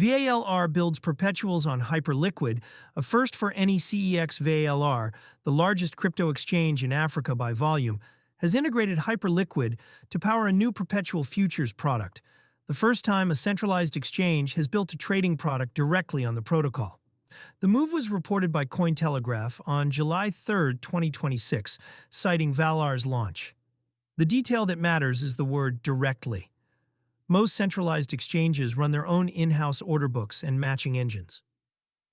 VALR builds Perpetuals on Hyperliquid, a first for any CEX. VALR, the largest crypto exchange in Africa by volume, has integrated Hyperliquid to power a new perpetual futures product, the first time a centralized exchange has built a trading product directly on the protocol. The move was reported by Cointelegraph on July 3, 2026, citing VALR's launch. The detail that matters is the word directly. Most centralized exchanges run their own in-house order books and matching engines.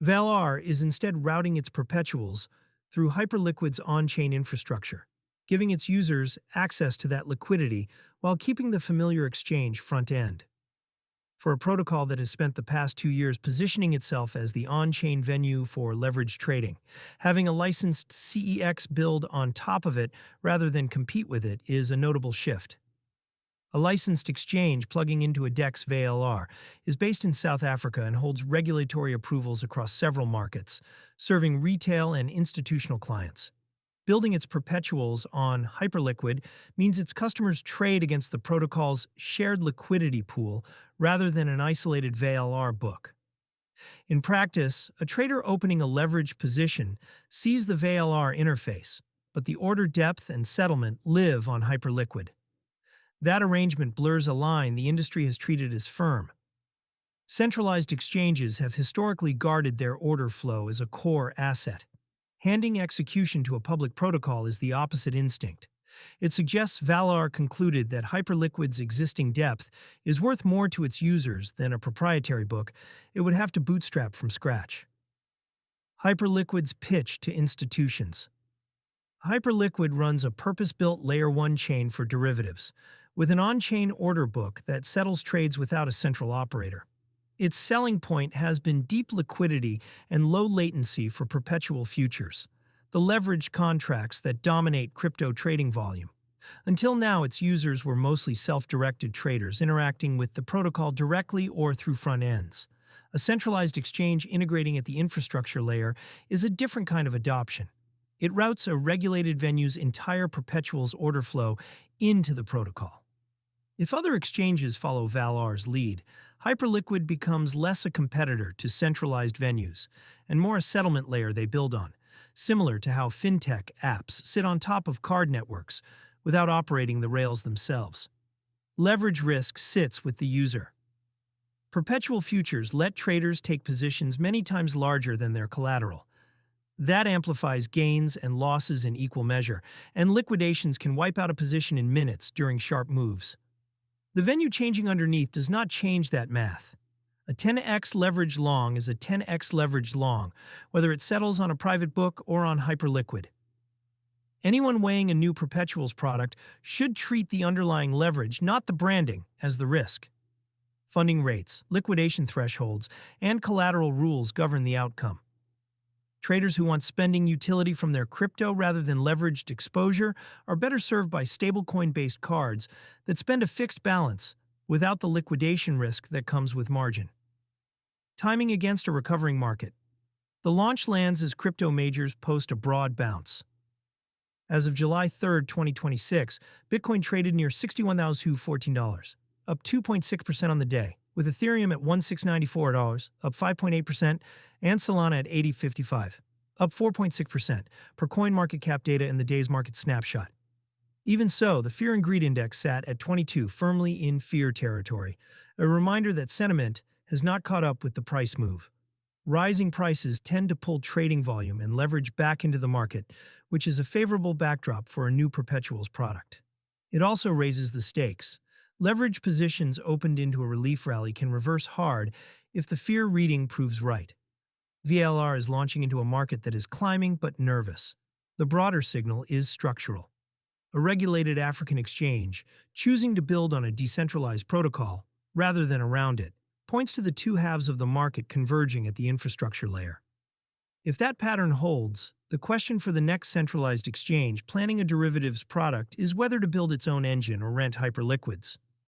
VALR is instead routing its perpetuals through Hyperliquid's on-chain infrastructure, giving its users access to that liquidity while keeping the familiar exchange front end. For a protocol that has spent the past 2 years positioning itself as the on-chain venue for leveraged trading, having a licensed CEX build on top of it rather than compete with it is a notable shift. A licensed exchange plugging into a DEX. VALR is based in South Africa and holds regulatory approvals across several markets, serving retail and institutional clients. Building its perpetuals on Hyperliquid means its customers trade against the protocol's shared liquidity pool rather than an isolated VALR book. In practice, a trader opening a leveraged position sees the VALR interface, but the order depth and settlement live on Hyperliquid. That arrangement blurs a line the industry has treated as firm. Centralized exchanges have historically guarded their order flow as a core asset. Handing execution to a public protocol is the opposite instinct. It suggests VALR concluded that Hyperliquid's existing depth is worth more to its users than a proprietary book it would have to bootstrap from scratch. Hyperliquid's pitch to institutions. Hyperliquid runs a purpose-built Layer 1 chain for derivatives, with an on-chain order book that settles trades without a central operator. Its selling point has been deep liquidity and low latency for perpetual futures, the leveraged contracts that dominate crypto trading volume. Until now, its users were mostly self-directed traders interacting with the protocol directly or through front ends. A centralized exchange integrating at the infrastructure layer is a different kind of adoption. It routes a regulated venue's entire perpetuals order flow into the protocol. If other exchanges follow VALR's lead, Hyperliquid becomes less a competitor to centralized venues and more a settlement layer they build on, similar to how fintech apps sit on top of card networks without operating the rails themselves. Leverage risk sits with the user. Perpetual futures let traders take positions many times larger than their collateral. That amplifies gains and losses in equal measure, and liquidations can wipe out a position in minutes during sharp moves. The venue changing underneath does not change that math. A 10x leverage long is a 10x leverage long, whether it settles on a private book or on Hyperliquid. Anyone weighing a new perpetuals product should treat the underlying leverage, not the branding, as the risk. Funding rates, liquidation thresholds, and collateral rules govern the outcome. Traders who want spending utility from their crypto rather than leveraged exposure are better served by stablecoin-based cards that spend a fixed balance without the liquidation risk that comes with margin. Timing against a recovering market. The launch lands as crypto majors post a broad bounce. As of July 3, 2026, Bitcoin traded near $61,014, up 2.6% on the day, with Ethereum at $1,694, up 5.8%, and Solana at $80.55, up 4.6%, per CoinMarketCap data in the day's market snapshot. Even so, the Fear and Greed Index sat at 22, firmly in fear territory, a reminder that sentiment has not caught up with the price move. Rising prices tend to pull trading volume and leverage back into the market, which is a favorable backdrop for a new perpetuals product. It also raises the stakes. Leverage positions opened into a relief rally can reverse hard if the fear reading proves right. VALR is launching into a market that is climbing but nervous. The broader signal is structural. A regulated African exchange, choosing to build on a decentralized protocol rather than around it, points to the two halves of the market converging at the infrastructure layer. If that pattern holds, the question for the next centralized exchange planning a derivatives product is whether to build its own engine or rent Hyperliquid's.